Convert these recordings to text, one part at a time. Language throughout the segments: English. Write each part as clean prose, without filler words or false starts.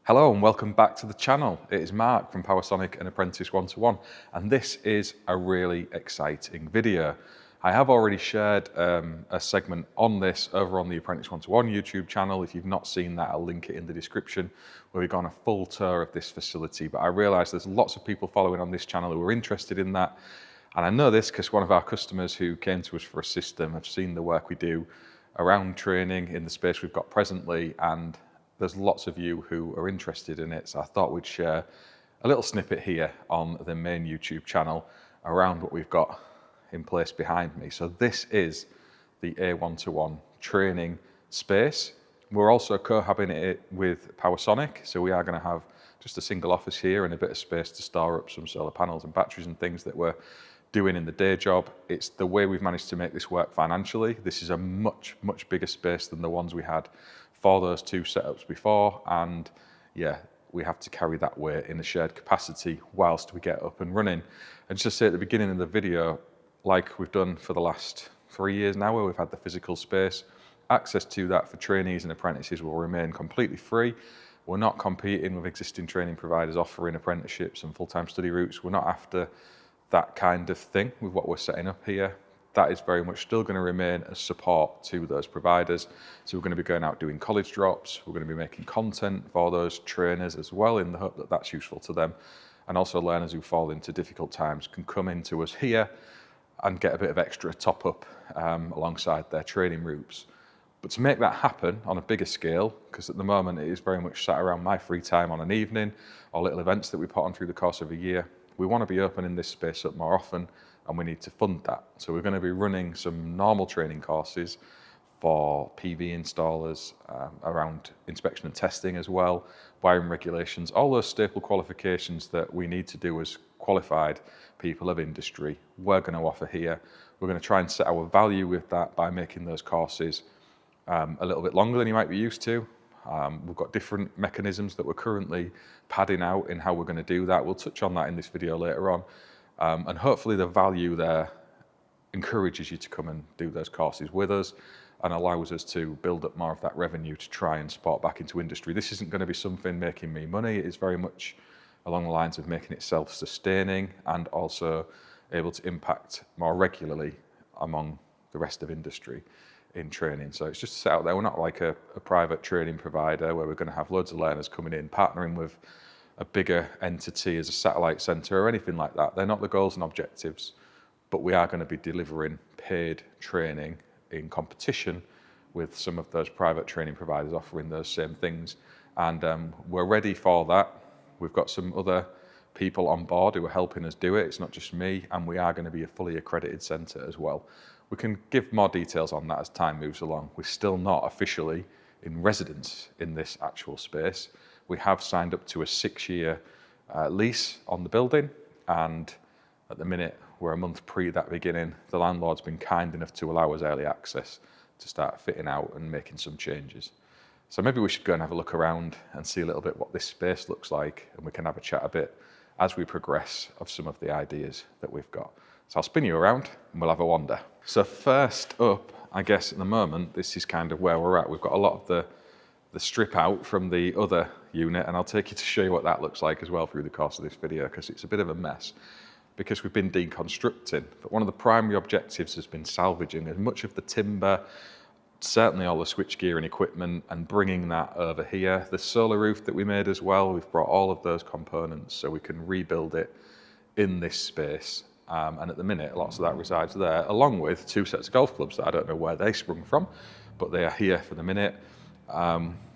Hello and welcome back to the channel. It is Mark from PowerSonic and Apprentice 1-to-1, and this is a really exciting video. I have already shared a segment on this over on the Apprentice 1-to-1 YouTube channel. If you've not seen that, I'll link it in the description, where we've gone a full tour of this facility. But I realise there's lots of people following on this channel who are interested in that. And I know this because one of our customers who came to us for a system have seen the work we do around training in the space we've got presently, and there's lots of you who are interested in it, so I thought we'd share a little snippet here on the main YouTube channel around what we've got in place behind me. So this is the A1-to-1 training space. We're also cohabiting it with PowerSonic, so we are going to have just a single office here and a bit of space to store up some solar panels and batteries and things that we're doing in the day job. It's the way we've managed to make this work financially. This is a much bigger space than the ones we had for those two setups before, and yeah, we have to carry that weight in a shared capacity whilst we get up and running. And just to say at the beginning of the video, like we've done for the last 3 years now, where we've had the physical space, access to that for trainees and apprentices will remain completely free. We're not competing with existing training providers offering apprenticeships and full-time study routes. We're not after that kind of thing with what we're setting up here. That is very much still going to remain as support to those providers. So we're going to be going out doing college drops. We're going to be making content for those trainers as well, in the hope that that's useful to them. And also learners who fall into difficult times can come into us here and get a bit of extra top up alongside their training routes. But to make that happen on a bigger scale, because at the moment it is very much sat around my free time on an evening or little events that we put on through the course of a year, we want to be opening this space up more often, and we need to fund that. So we're going to be running some normal training courses for PV installers around inspection and testing as well, wiring regulations, all those staple qualifications that we need to do as qualified people of industry, we're going to offer here. We're going to try and set our value with that by making those courses a little bit longer than you might be used to. We've got different mechanisms that we're currently padding out in how we're going to do that. We'll touch on that in this video later on. And hopefully the value there encourages you to come and do those courses with us and allows us to build up more of that revenue to try and support back into industry. This isn't going to be something making me money. It is very much along the lines of making it self-sustaining and also able to impact more regularly among the rest of industry in training. So it's just set out there. We're not like a private training provider where we're going to have loads of learners coming in, partnering with a bigger entity as a satellite centre or anything like that. They're not the goals and objectives, but we are going to be delivering paid training in competition with some of those private training providers offering those same things. And we're ready for that. We've got some other people on board who are helping us do it. It's not just me, and we are going to be a fully accredited centre as well. We can give more details on that as time moves along. We're still not officially in residence in this actual space. We have signed up to a 6-year lease on the building, and at the minute we're a month pre that beginning. The landlord's been kind enough to allow us early access to start fitting out and making some changes. So maybe we should go and have a look around and see a little bit what this space looks like, and we can have a chat a bit as we progress of some of the ideas that we've got. So I'll spin you around and we'll have a wander. So first up, I guess at the moment, this is kind of where we're at. We've got a lot of the strip out from the other unit, and I'll take you to show you what that looks like as well through the course of this video, because it's a bit of a mess because we've been deconstructing. But one of the primary objectives has been salvaging as much of the timber, certainly all the switchgear and equipment, and bringing that over here. The solar roof that we made as well, we've brought all of those components so we can rebuild it in this space. And at the minute, lots of that resides there, along with 2 sets of golf clubs that I don't know where they sprung from, but they are here for the minute.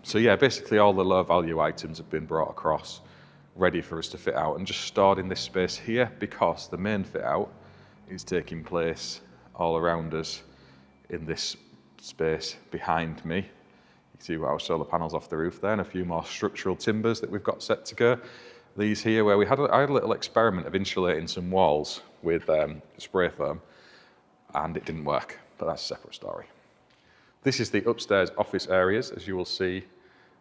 So yeah, basically all the low value items have been brought across, ready for us to fit out and just stored in this space here, because the main fit out is taking place all around us in this space behind me. You can see our solar panels off the roof there and a few more structural timbers that we've got set to go. These here, where I had a little experiment of insulating some walls with spray foam, and it didn't work, but that's a separate story. This is the upstairs office areas, as you will see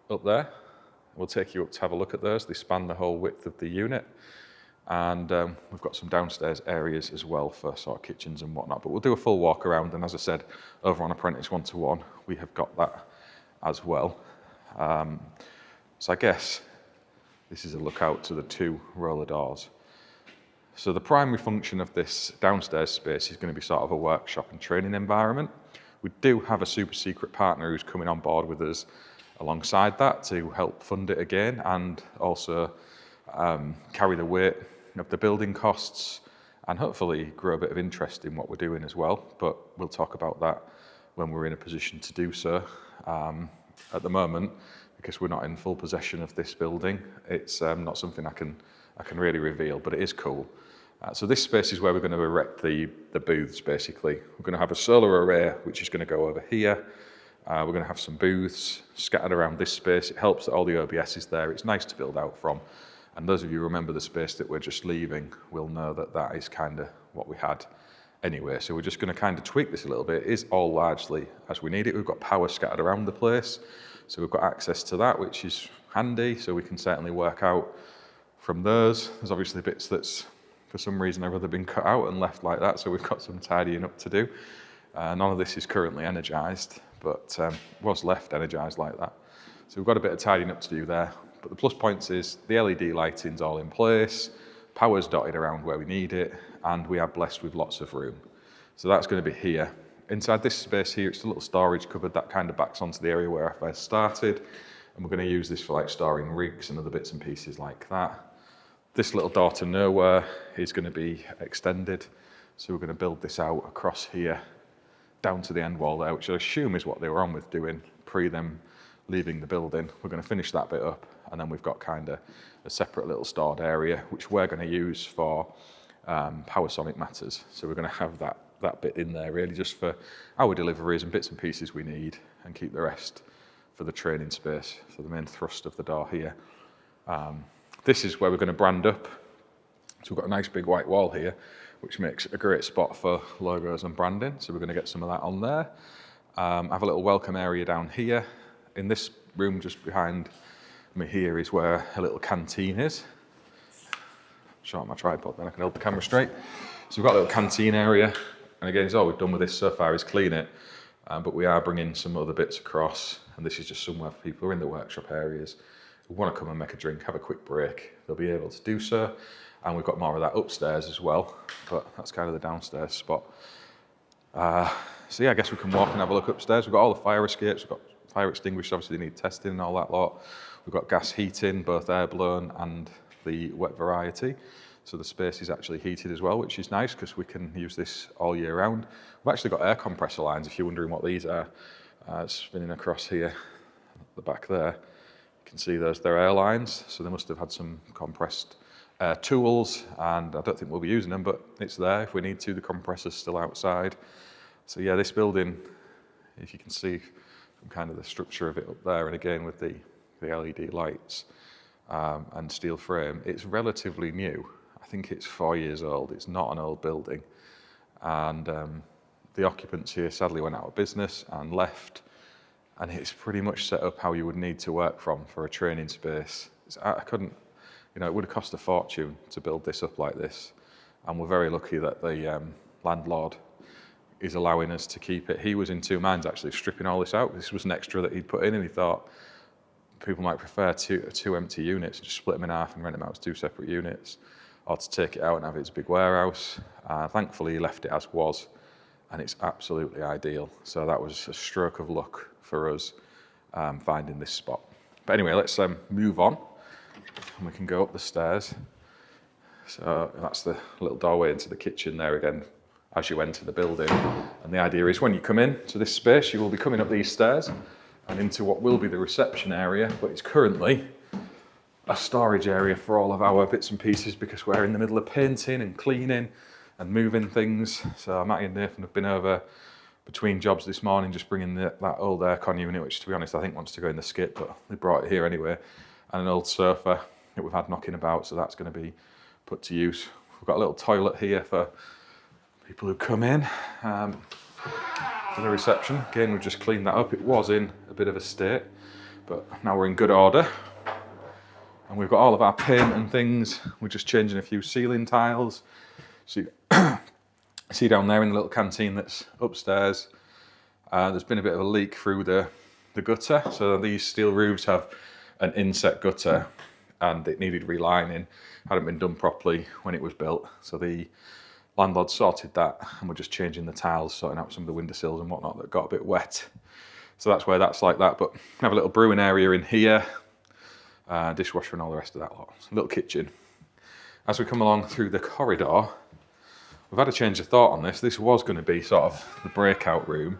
up there. We'll take you up to have a look at those. They span the whole width of the unit. And we've got some downstairs areas as well for sort of kitchens and whatnot. But we'll do a full walk around. And as I said, over on Apprentice 1-to-1, we have got that as well. So I guess this is a look out to the 2 roller doors. So the primary function of this downstairs space is going to be sort of a workshop and training environment. We do have a super secret partner who's coming on board with us alongside that to help fund it again, and also carry the weight of the building costs and hopefully grow a bit of interest in what we're doing as well. But we'll talk about that when we're in a position to do so. At the moment, because we're not in full possession of this building, it's not something I can really reveal, but it is cool. So this space is where we're going to erect the booths, basically. We're going to have a solar array, which is going to go over here. We're going to have some booths scattered around this space. It helps that all the OBS is there. It's nice to build out from. And those of you who remember the space that we're just leaving will know that that is kind of what we had anyway. So we're just going to kind of tweak this a little bit. It is all largely as we need it. We've got power scattered around the place. So we've got access to that, which is handy. So we can certainly work out from those. There's obviously bits that's, for some reason, have either been cut out and left like that. So we've got some tidying up to do. None of this is currently energised, but was left energised like that. So we've got a bit of tidying up to do there. But the plus points is the LED lighting's all in place, power's dotted around where we need it, and we are blessed with lots of room. So that's going to be here. Inside this space here, it's a little storage cupboard that kind of backs onto the area where I first started. And we're going to use this for like storing rigs and other bits and pieces like that. This little door to nowhere is going to be extended. So we're going to build this out across here, down to the end wall there, which I assume is what they were on with doing pre them leaving the building. We're going to finish that bit up, and then we've got kind of a separate little stored area, which we're going to use for Powersonic matters. So we're going to have that bit in there really just for our deliveries and bits and pieces we need, and keep the rest for the training space. So the main thrust of the door here. This is where we're going to brand up. So we've got a nice big white wall here, which makes a great spot for logos and branding. So we're going to get some of that on there. Have a little welcome area down here. In this room just behind me here is where a little canteen is. Show my tripod, then I can hold the camera straight. So we've got a little canteen area. And again, it's all we've done with this so far is clean it. But we are bringing some other bits across. And this is just somewhere for people who are in the workshop areas who want to come and make a drink, have a quick break. They'll be able to do so. And we've got more of that upstairs as well. But that's kind of the downstairs spot. So yeah, I guess we can walk and have a look upstairs. We've got all the fire escapes. We've got fire extinguishers, obviously they need testing and all that lot. We've got gas heating, both air blown and the wet variety. So the space is actually heated as well, which is nice because we can use this all year round. We've actually got air compressor lines, if you're wondering what these are. Spinning across here, at the back there. You can see they're air lines, so they must have had some compressed air tools, and I don't think we'll be using them, but it's there if we need to. The compressor's still outside. So yeah, this building, if you can see from kind of the structure of it up there, and again with the LED lights and steel frame, it's relatively new. I think it's 4 years old. It's not an old building. And the occupants here sadly went out of business and left. And it's pretty much set up how you would need to work from for a training space. I couldn't, it would have cost a fortune to build this up like this. And we're very lucky that the landlord is allowing us to keep it. He was in two minds actually, stripping all this out. This was an extra that he'd put in, and he thought people might prefer two empty units, just split them in half and rent them out as two separate units, or to take it out and have it as a big warehouse. Thankfully, he left it as was, and it's absolutely ideal. So that was a stroke of luck for us finding this spot. But anyway, let's move on, and we can go up the stairs. So that's the little doorway into the kitchen there again as you enter the building. And the idea is when you come in to this space, you will be coming up these stairs and into what will be the reception area, but it's currently a storage area for all of our bits and pieces because we're in the middle of painting and cleaning and moving things. So Matty and Nathan have been over between jobs this morning just bringing that old aircon unit, which to be honest I think wants to go in the skip, but they brought it here anyway, and an old sofa that we've had knocking about, so that's going to be put to use. We've got a little toilet here for people who come in for the reception. Again, we've just cleaned that up. It was in a bit of a state, but now we're in good order. And we've got all of our paint and things. We're just changing a few ceiling tiles. So see down there in the little canteen that's upstairs, there's been a bit of a leak through the gutter. So these steel roofs have an inset gutter, and it needed relining, hadn't been done properly when it was built. So the landlord sorted that, and we're just changing the tiles, sorting out some of the windowsills and whatnot that got a bit wet. So that's where that's like that. But we have a little brewing area in here, dishwasher and all the rest of that lot. A little kitchen. As we come along through the corridor, we've had a change of thought on this. This was going to be sort of the breakout room,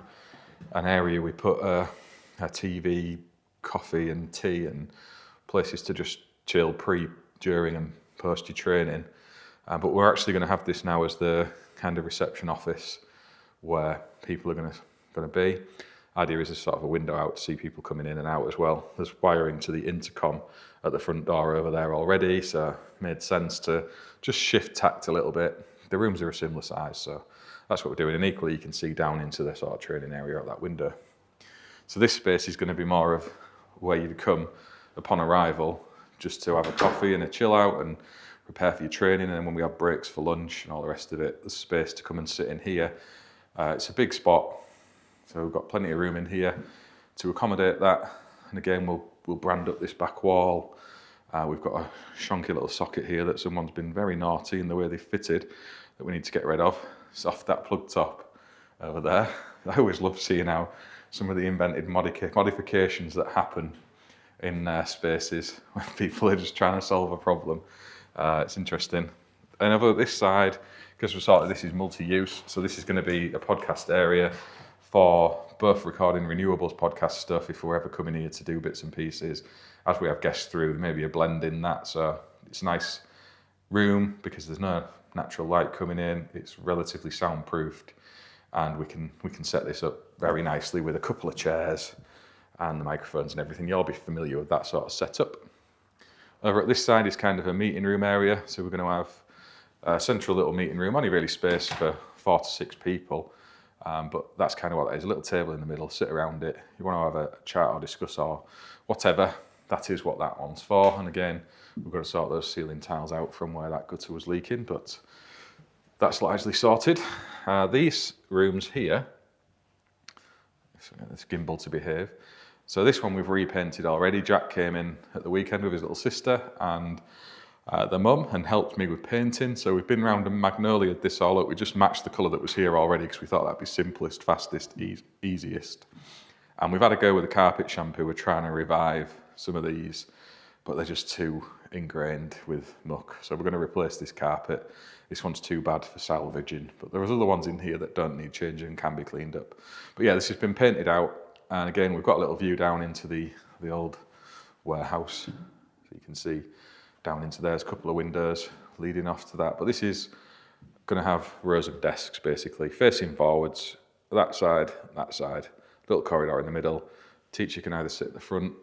an area we put a TV, coffee and tea, and places to just chill pre, during and post your training. But we're actually going to have this now as the kind of reception office where people are going to be. Idea is a sort of a window out to see people coming in and out as well. There's wiring to the intercom at the front door over there already, so it made sense to just shift tact a little bit. The rooms are a similar size, so that's what we're doing. And equally, you can see down into the sort of training area out that window. So this space is going to be more of where you'd come upon arrival, just to have a coffee and a chill out and prepare for your training. And then when we have breaks for lunch and all the rest of it, there's space to come and sit in here. It's a big spot, so we've got plenty of room in here to accommodate that. And again, we'll brand up this back wall. We've got a shonky little socket here that someone's been very naughty in the way they fitted that we need to get rid of. It's off that plug top over there. I always love seeing how some of the invented modifications that happen in spaces when people are just trying to solve a problem. It's interesting. And over this side, because this is multi-use, so this is going to be a podcast area for both recording renewables podcast stuff if we're ever coming here to do bits and pieces. As we have guests through, maybe a blend in that. So it's a nice room because there's no natural light coming in. It's relatively soundproofed, and we can set this up very nicely with a couple of chairs and the microphones and everything. You'll be familiar with that sort of setup. Over at this side is kind of a meeting room area. So we're going to have a central little meeting room, only really space for 4 to 6 people. But that's kind of what that is, a little table in the middle, sit around it. You want to have a chat or discuss or whatever, that is what that one's for. And again, we've got to sort those ceiling tiles out from where that gutter was leaking, but that's largely sorted. These rooms here, this gimbal to behave. So this one we've repainted already. Jack came in at the weekend with his little sister and the mum and helped me with painting. So we've been round and magnolia'd this all up. We just matched the colour that was here already because we thought that'd be simplest, fastest, easiest. And we've had a go with the carpet shampoo. We're trying to revive some of these, but they're just too ingrained with muck. So we're going to replace this carpet. This one's too bad for salvaging, but there's other ones in here that don't need changing and can be cleaned up. But yeah, this has been painted out. And again, we've got a little view down into the old warehouse. So you can see down into there's a couple of windows leading off to that. But this is going to have rows of desks basically facing forwards, that side, little corridor in the middle. Teacher can either sit at the front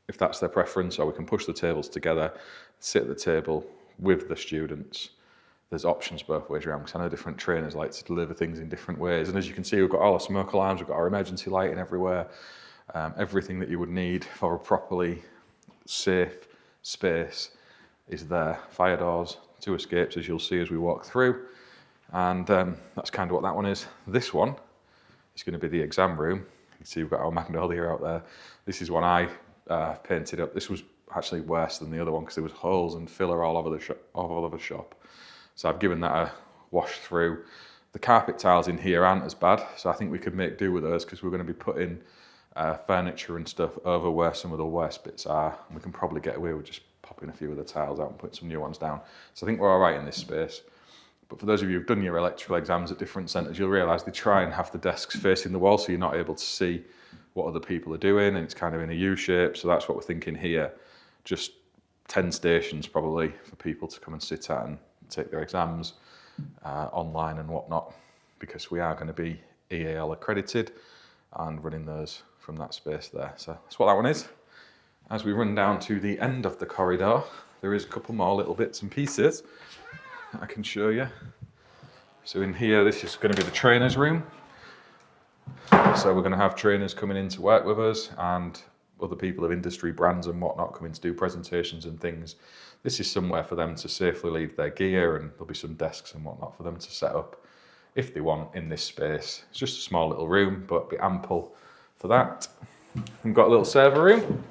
if that's their preference, or we can push the tables together, sit at the table with the students. There's options both ways around because I know different trainers like to deliver things in different ways. And as you can see, we've got all our smoke alarms, we've got our emergency lighting everywhere, everything that you would need for a properly safe space is there. Fire doors, 2 escapes as you'll see as we walk through. And that's kind of what that one is. This one is going to be the exam room. You can see we've got our magnolia out there. This is one I painted up. This was actually worse than the other one because there was holes and filler all over the shop. So I've given that a wash through. The carpet tiles in here aren't as bad, so I think we could make do with those because we're going to be putting furniture and stuff over where some of the worst bits are. And we can probably get away with just popping a few of the tiles out and putting some new ones down. So I think we're all right in this space. But for those of you who've done your electrical exams at different centres, you'll realise they try and have the desks facing the wall so you're not able to see what other people are doing, and it's kind of in a U shape. So that's what we're thinking here. Just 10 stations probably for people to come and sit at and take their exams online and whatnot, because we are going to be EAL accredited and running those from that space there. So that's what that one is. As we run down to the end of the corridor, there is a couple more little bits and pieces that I can show you. So in here, this is going to be the trainer's room. So we're going to have trainers coming in to work with us and other people of industry brands and whatnot coming to do presentations and things. This is somewhere for them to safely leave their gear, and there'll be some desks and whatnot for them to set up if they want in this space. It's just a small little room, but be ample for that. We've got a little server room.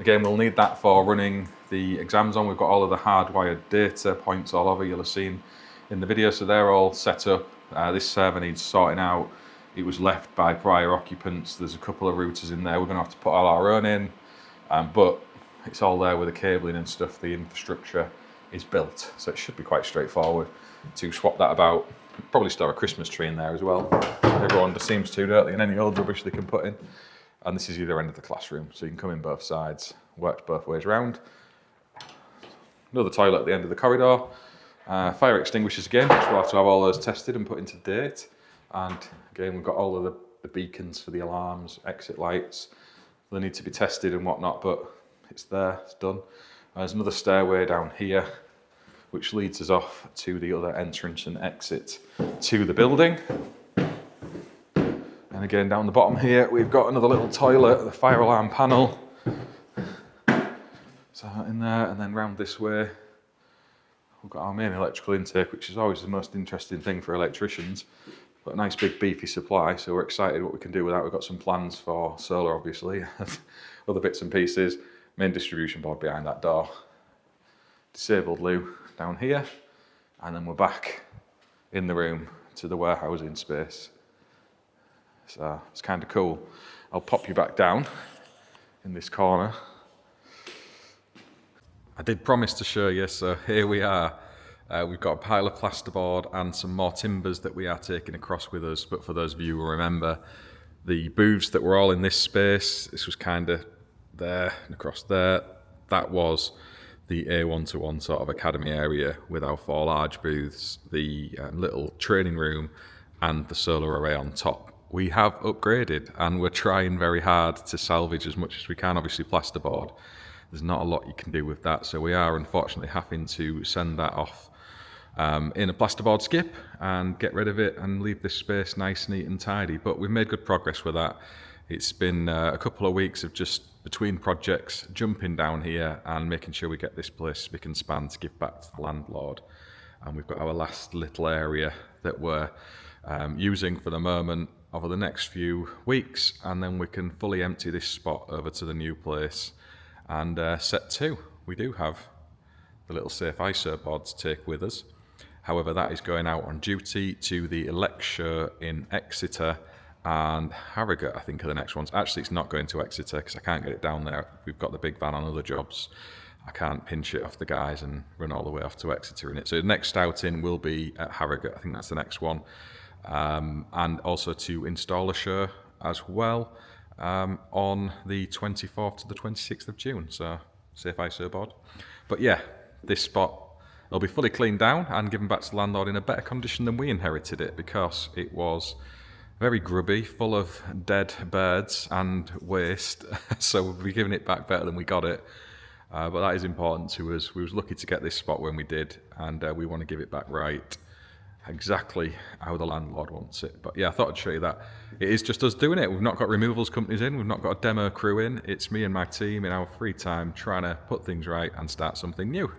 Again, we'll need that for running the exams on. We've got all of the hardwired data points all over, you'll have seen in the video, so they're all set up. This server needs sorting out. It was left by prior occupants. There's a couple of routers in there. We're going to have to put all our own in, but it's all there with the cabling and stuff. The infrastructure is built, so it should be quite straightforward to swap that about. Probably store a Christmas tree in there as well. Everyone just seems to, don't they? And any old rubbish they can put in. And this is either end of the classroom, so you can come in both sides, worked both ways round. Another toilet at the end of the corridor. Fire extinguishers again, which we'll have to have all those tested and put into date. And again, we've got all of the beacons for the alarms, exit lights. They need to be tested and whatnot, but it's there, it's done. There's another stairway down here, which leads us off to the other entrance and exit to the building. And again, down the bottom here, we've got another little toilet, the fire alarm panel. So in there, and then round this way, we've got our main electrical intake, which is always the most interesting thing for electricians. Got a nice big beefy supply, so we're excited what we can do with that. We've got some plans for solar, obviously, other bits and pieces. Main distribution board behind that door. Disabled loo down here, and then we're back in the room to the warehousing space. So it's kind of cool. I'll pop you back down in this corner. I did promise to show you, so here we are. We've got a pile of plasterboard and some more timbers that we are taking across with us, but for those of you who remember, the booths that were all in this space, this was kind of there and across there, that was the A1-to-1 sort of academy area with our 4 large booths, the little training room and the solar array on top. We have upgraded and we're trying very hard to salvage as much as we can. Obviously plasterboard, there's not a lot you can do with that, so we are unfortunately having to send that off in a plasterboard skip and get rid of it and leave this space nice, neat and tidy. But we've made good progress with that. It's been a couple of weeks of just between projects jumping down here and making sure we get this place spick and span to give back to the landlord. And we've got our last little area that we're using for the moment over the next few weeks, and then we can fully empty this spot over to the new place and set 2. We do have the little safe ISO board to take with us. However, that is going out on duty to the Elect Show in Exeter and Harrogate, I think, are the next ones. Actually, it's not going to Exeter because I can't get it down there. We've got the big van on other jobs. I can't pinch it off the guys and run all the way off to Exeter in it. So the next outing will be at Harrogate. I think that's the next one. And also to install a show as well on the 24th to the 26th of June. So safe ISO board. But yeah, this spot will be fully cleaned down and given back to the landlord in a better condition than we inherited it, because it was very grubby, full of dead birds and waste. So we'll be giving it back better than we got it. But that is important to us. We was lucky to get this spot when we did, and we want to give it back right, exactly how the landlord wants it. But yeah, I thought I'd show you that. It is just us doing it. We've not got removals companies in. We've not got a demo crew in. It's me and my team in our free time trying to put things right and start something new.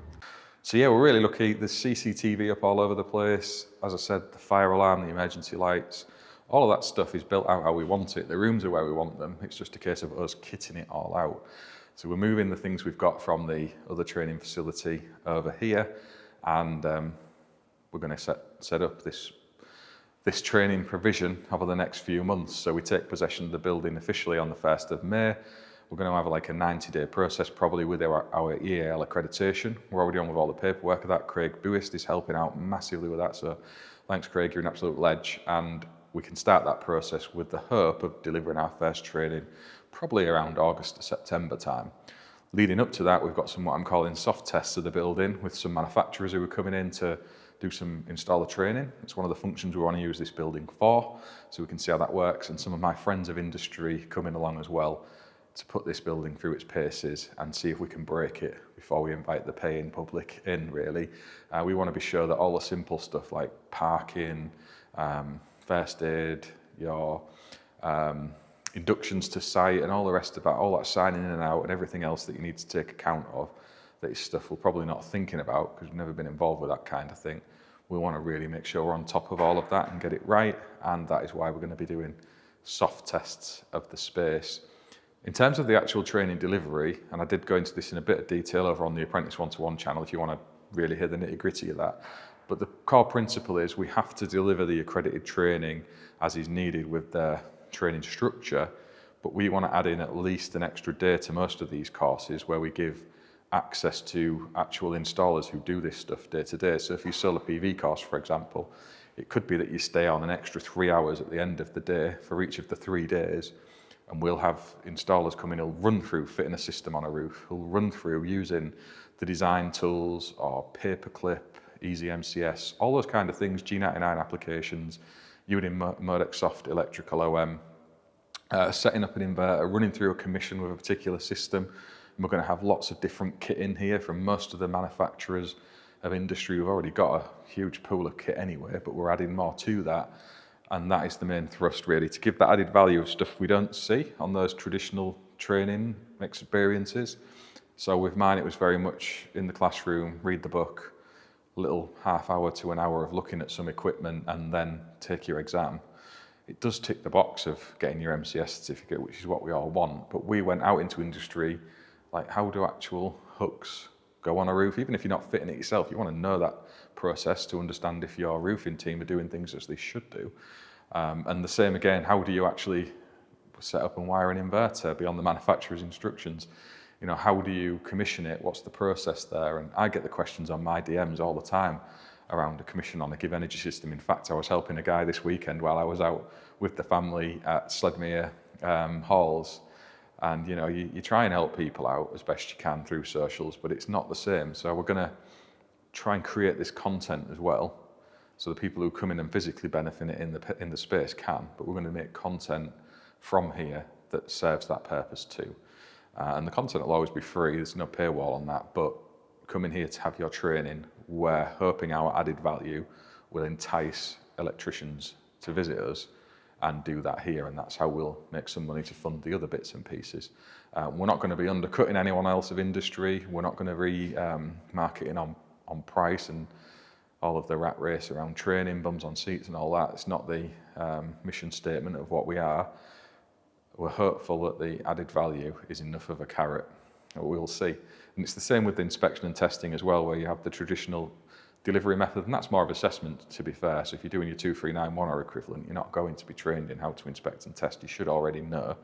So yeah, we're really lucky. There's CCTV up all over the place. As I said, the fire alarm, the emergency lights, all of that stuff is built out how we want it. The rooms are where we want them. It's just a case of us kitting it all out. So we're moving the things we've got from the other training facility over here, and we're going to set up this training provision over the next few months. So we take possession of the building officially on the 1st of May. We're going to have like a 90-day process probably with our EAL accreditation. We're already on with all the paperwork of that. Craig Buist is helping out massively with that. So thanks, Craig, you're an absolute ledge. And we can start that process with the hope of delivering our first training probably around August to September time. Leading up to that, we've got some what I'm calling soft tests of the building with some manufacturers who are coming in to do some installer training. It's one of the functions we want to use this building for, so we can see how that works, and some of my friends of industry coming along as well to put this building through its paces and see if we can break it before we invite the paying public in, really. We want to be sure that all the simple stuff like parking, first aid, your inductions to site and all the rest of that, all that signing in and out and everything else that you need to take account of, that is stuff we're probably not thinking about because we've never been involved with that kind of thing. We want to really make sure we're on top of all of that and get it right, and that is why we're going to be doing soft tests of the space In terms of the actual training delivery, and I did go into this in a bit of detail over on the Apprentice One-to-One channel if you want to really hear the nitty-gritty of that, but the core principle is we have to deliver the accredited training as is needed with their training structure, but we want to add in at least an extra day to most of these courses where we give access to actual installers who do this stuff day to day. So if you solar PV course, for example, it could be that you stay on an extra 3 hours at the end of the day for each of the 3 days, and we'll have installers come in who'll run through fitting a system on a roof, who'll run through using the design tools or paperclip, easy MCS, all those kind of things, G99 applications, using Modex Soft Electrical OM, setting up an inverter, running through a commission with a particular system. And we're going to have lots of different kit in here from most of the manufacturers of industry. We've already got a huge pool of kit anyway, but we're adding more to that. And that is the main thrust, really, to give that added value of stuff we don't see on those traditional training experiences. So with mine, it was very much in the classroom, read the book, a little half hour to an hour of looking at some equipment, and then take your exam. It does tick the box of getting your MCS certificate, which is what we all want. But we went out into industry, like how do actual hooks go on a roof? Even if you're not fitting it yourself, you want to know that process to understand if your roofing team are doing things as they should do. And the same again, how do you actually set up and wire an inverter beyond the manufacturer's instructions? You know, how do you commission it? What's the process there? And I get the questions on my DMs all the time around a commission on a Give Energy system. In fact, I was helping a guy this weekend while I was out with the family at Sledmere Halls. And you know, you try and help people out as best you can through socials, but it's not the same. So we're going to try and create this content as well, so the people who come in and physically benefit in the space can. But we're going to make content from here that serves that purpose too. And the content will always be free. There's no paywall on that. But come in here to have your training, we're hoping our added value will entice electricians to visit us and do that here, and that's how we'll make some money to fund the other bits and pieces. We're not going to be undercutting anyone else of industry. We're not going to marketing on price and all of the rat race around training, bums on seats and all that. It's not the mission statement of what we are. We're hopeful that the added value is enough of a carrot. We'll see. And it's the same with the inspection and testing as well, where you have the traditional delivery method, and that's more of assessment, to be fair. So if you're doing your 2391 or equivalent, you're not going to be trained in how to inspect and test. You should already know.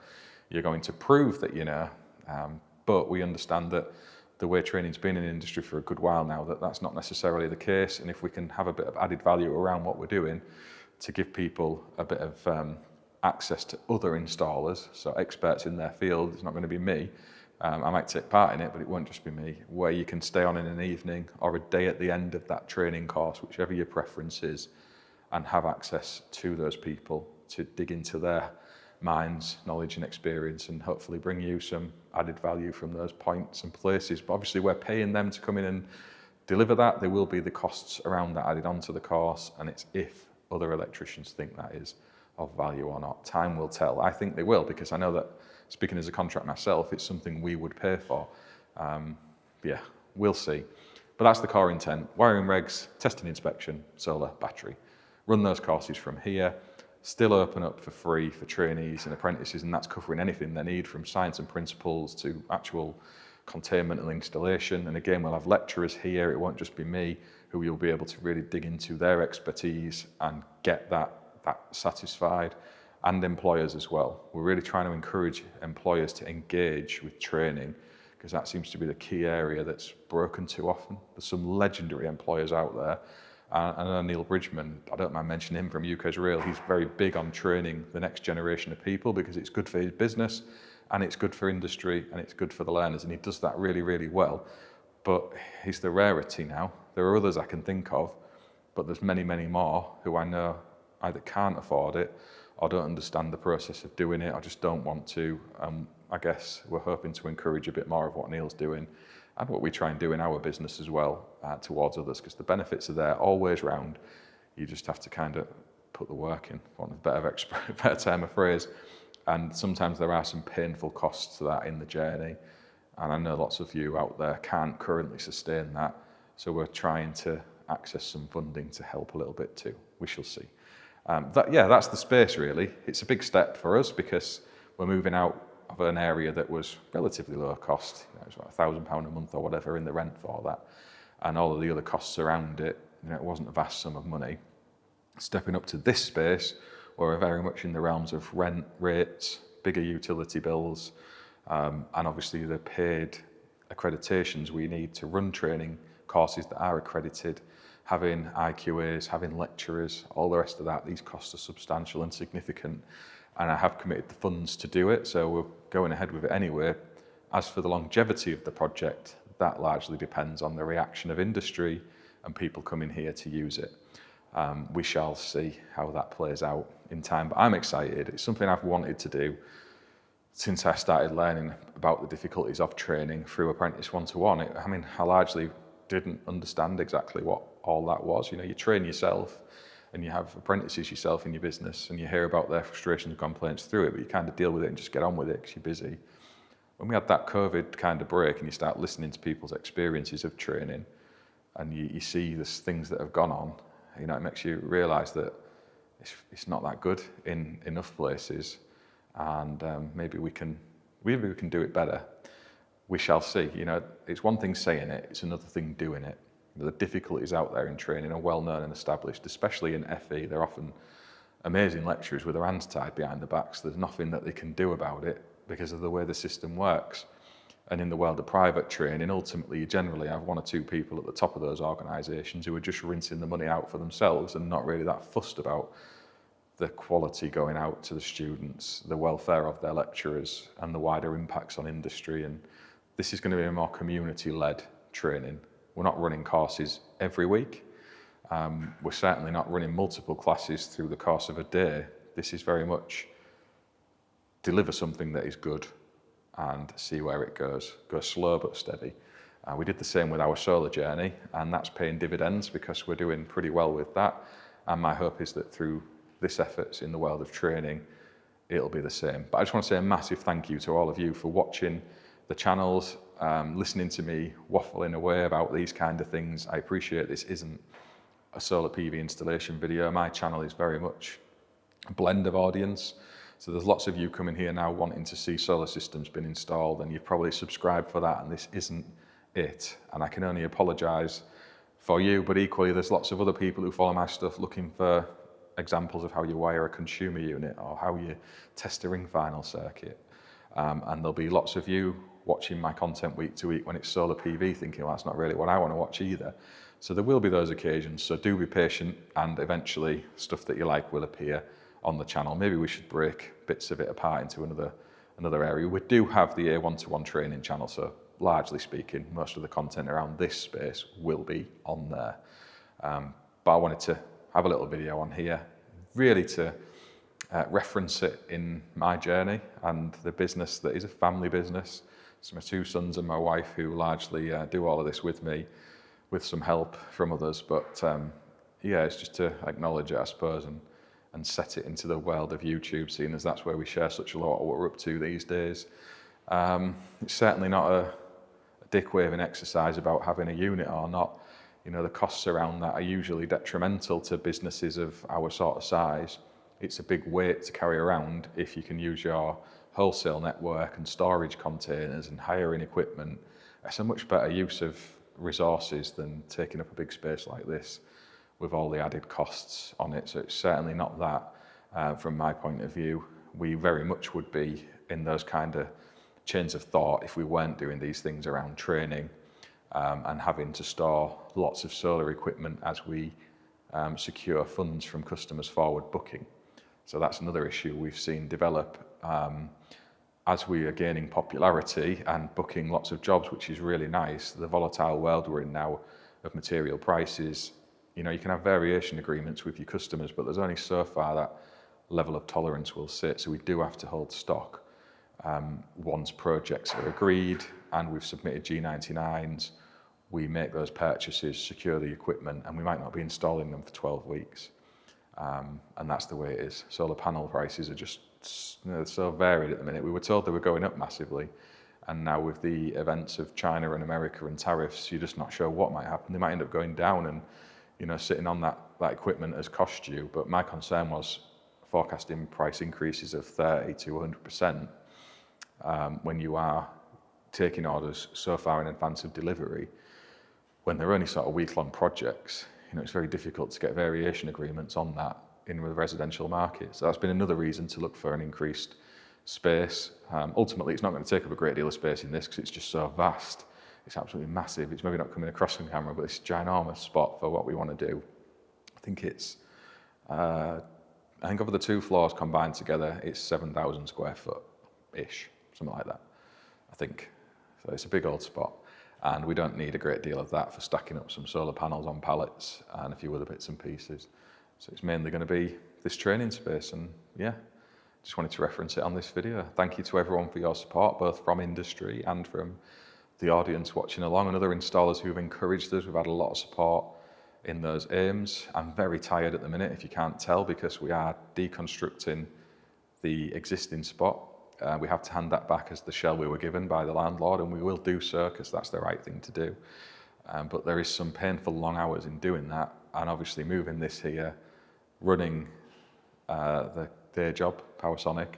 You're going to prove that you know, but we understand that the way training's been in the industry for a good while now, that's not necessarily the case. And if we can have a bit of added value around what we're doing to give people a bit of access to other installers, so experts in their field, it's not going to be me. I might take part in it, but it won't just be me, where you can stay on in an evening or a day at the end of that training course, whichever your preference is, and have access to those people to dig into their minds, knowledge and experience, and hopefully bring you some added value from those points and places. But obviously we're paying them to come in and deliver that. There will be the costs around that added onto the course, and it's if other electricians think that is of value or not. Time will tell. I think they will, because I know that, speaking as a contract myself, it's something we would pay for. Yeah, we'll see. But that's the core intent. Wiring regs, testing, inspection, solar, battery. Run those courses from here. Still open up for free for trainees and apprentices, and that's covering anything they need, from science and principles to actual containment and installation. And again, we'll have lecturers here. It won't just be me, who you'll be able to really dig into their expertise and get that satisfied, and employers as well. We're really trying to encourage employers to engage with training, because that seems to be the key area that's broken too often. There's some legendary employers out there. And Neil Bridgman, I don't mind mentioning him from UK's Rail, he's very big on training the next generation of people, because it's good for his business and it's good for industry and it's good for the learners, and he does that really, really well. But he's the rarity now. There are others I can think of, but there's many, many more who I know either can't afford it or don't understand the process of doing it, or just don't want to. I guess we're hoping to encourage a bit more of what Neil's doing and what we try and do in our business as well towards others, because the benefits are there always round. You just have to kind of put the work in, for want of a better term of phrase. And sometimes there are some painful costs to that in the journey. And I know lots of you out there can't currently sustain that. So we're trying to access some funding to help a little bit too. We shall see. That's the space really. It's a big step for us, because we're moving out of an area that was relatively low cost. You know, it was about £1,000 a month or whatever in the rent for that, and all of the other costs around it. You know, it wasn't a vast sum of money. Stepping up to this space, where we're very much in the realms of rent rates, bigger utility bills, and obviously the paid accreditations we need to run training courses that are accredited, having IQAs, having lecturers, all the rest of that. These costs are substantial and significant, and I have committed the funds to do it, so we're going ahead with it anyway. As for the longevity of the project, that largely depends on the reaction of industry and people coming here to use it. We shall see how that plays out in time, but I'm excited. It's something I've wanted to do since I started learning about the difficulties of training through Apprentice 1-to-1. I mean, I largely didn't understand exactly what all that was. You know, you train yourself and you have apprentices yourself in your business and you hear about their frustrations and complaints through it, but you kind of deal with it and just get on with it because you're busy. When we had that COVID kind of break and you start listening to people's experiences of training and you see the things that have gone on, you know, it makes you realise that it's not that good in enough places, and maybe we can do it better. We shall see. You know, it's one thing saying it, it's another thing doing it. The difficulties out there in training are well known and established, especially in FE. They're often amazing lecturers with their hands tied behind their backs. There's nothing that they can do about it because of the way the system works. And in the world of private training, ultimately, you generally have one or two people at the top of those organisations who are just rinsing the money out for themselves and not really that fussed about the quality going out to the students, the welfare of their lecturers, and the wider impacts on industry. And this is going to be a more community-led training. We're not running courses every week. We're certainly not running multiple classes through the course of a day. This is very much deliver something that is good and see where it goes. Go slow but steady. We did the same with our solar journey, and that's paying dividends because we're doing pretty well with that. And my hope is that through this efforts in the world of training, it'll be the same. But I just want to say a massive thank you to all of you for watching the channels, listening to me waffling away about these kind of things. I appreciate this isn't a solar PV installation video. My channel is very much a blend of audience. So there's lots of you coming here now wanting to see solar systems being installed, and you've probably subscribed for that, and this isn't it. And I can only apologise for you, but equally there's lots of other people who follow my stuff looking for examples of how you wire a consumer unit or how you test a ring final circuit. And there'll be lots of you watching my content week to week when it's solar PV thinking, well, that's not really what I want to watch either. So there will be those occasions, so do be patient, and eventually stuff that you like will appear on the channel. Maybe we should break bits of it apart into another area. We do have the A1-to-1 training channel, so largely speaking, most of the content around this space will be on there. But I wanted to have a little video on here, really to reference it in my journey and the business that is a family business. It's my two sons and my wife who largely do all of this with me, with some help from others. But yeah, it's just to acknowledge it, I suppose, and set it into the world of YouTube, seeing as that's where we share such a lot of what we're up to these days. It's certainly not a dick waving exercise about having a unit or not. You know, the costs around that are usually detrimental to businesses of our sort of size. It's a big weight to carry around if you can use your wholesale network and storage containers and hiring equipment. It's a much better use of resources than taking up a big space like this with all the added costs on it. So it's certainly not that from my point of view. We very much would be in those kind of chains of thought if we weren't doing these things around training and having to store lots of solar equipment as we secure funds from customers forward booking. So that's another issue we've seen develop as we are gaining popularity and booking lots of jobs, which is really nice. The volatile world we're in now of material prices, you know, you can have variation agreements with your customers, but there's only so far that level of tolerance will sit. So we do have to hold stock once projects are agreed and we've submitted G99s. We make those purchases, secure the equipment, and we might not be installing them for 12 weeks. And that's the way it is. Solar panel prices are just so varied at the minute. We were told they were going up massively, and now with the events of China and America and tariffs, you're just not sure what might happen. They might end up going down, and you know, sitting on that equipment has cost you. But my concern was forecasting price increases of 30 to 100%. when you are taking orders so far in advance of delivery, when they're only sort of week-long projects, it's very difficult to get variation agreements on that in the residential market. So that's been another reason to look for an increased space. Ultimately, it's not going to take up a great deal of space in this because it's just so vast. It's absolutely massive. It's maybe not coming across on camera, but it's a ginormous spot for what we want to do. I think it's, I think over the 2 floors combined together, it's 7,000 square foot-ish, something like that, I think. So it's a big old spot. And we don't need a great deal of that for stacking up some solar panels on pallets and a few other bits and pieces. So it's mainly going to be this training space, and yeah, just wanted to reference it on this video. Thank you to everyone for your support, both from industry and from the audience watching along, and other installers who've encouraged us. We've had a lot of support in those aims. I'm very tired at the minute, if you can't tell, because we are deconstructing the existing spot. We have to hand that back as the shell we were given by the landlord, and we will do so because that's the right thing to do. But there is some painful long hours in doing that, and obviously moving this here, running the day job, PowerSonic,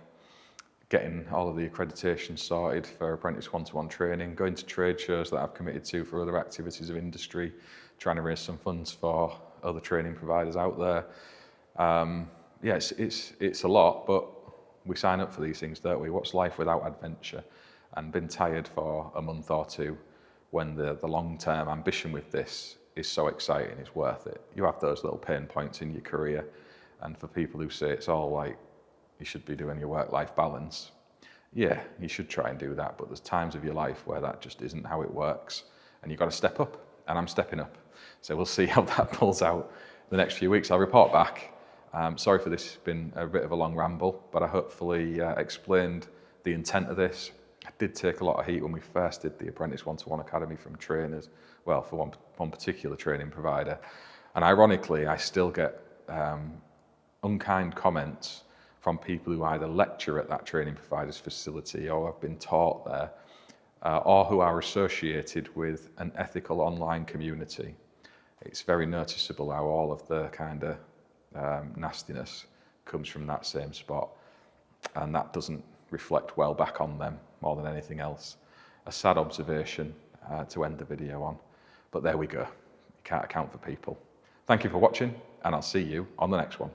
getting all of the accreditation sorted for apprentice one-to-one training, going to trade shows that I've committed to for other activities of industry, trying to raise some funds for other training providers out there. Yeah, it's a lot, but we sign up for these things, don't we? What's life without adventure? And been tired for a month or two when the long-term ambition with this is so exciting, it's worth it. You have those little pain points in your career, and for people who say it's all like, you should be doing your work-life balance, yeah, you should try and do that, but there's times of your life where that just isn't how it works, and you've got to step up, and I'm stepping up. So we'll see how that pulls out the next few weeks. I'll report back. Sorry for this, it's been a bit of a long ramble, but I hopefully explained the intent of this. I did take a lot of heat when we first did the Apprentice One-to-One Academy from trainers, well, for one particular training provider. And ironically, I still get unkind comments from people who either lecture at that training provider's facility or have been taught there, or who are associated with an ethical online community. It's very noticeable how all of the kind of nastiness comes from that same spot, and that doesn't reflect well back on them more than anything else. A sad observation to end the video on, but there we go. You can't account for people. Thank you for watching, and I'll see you on the next one.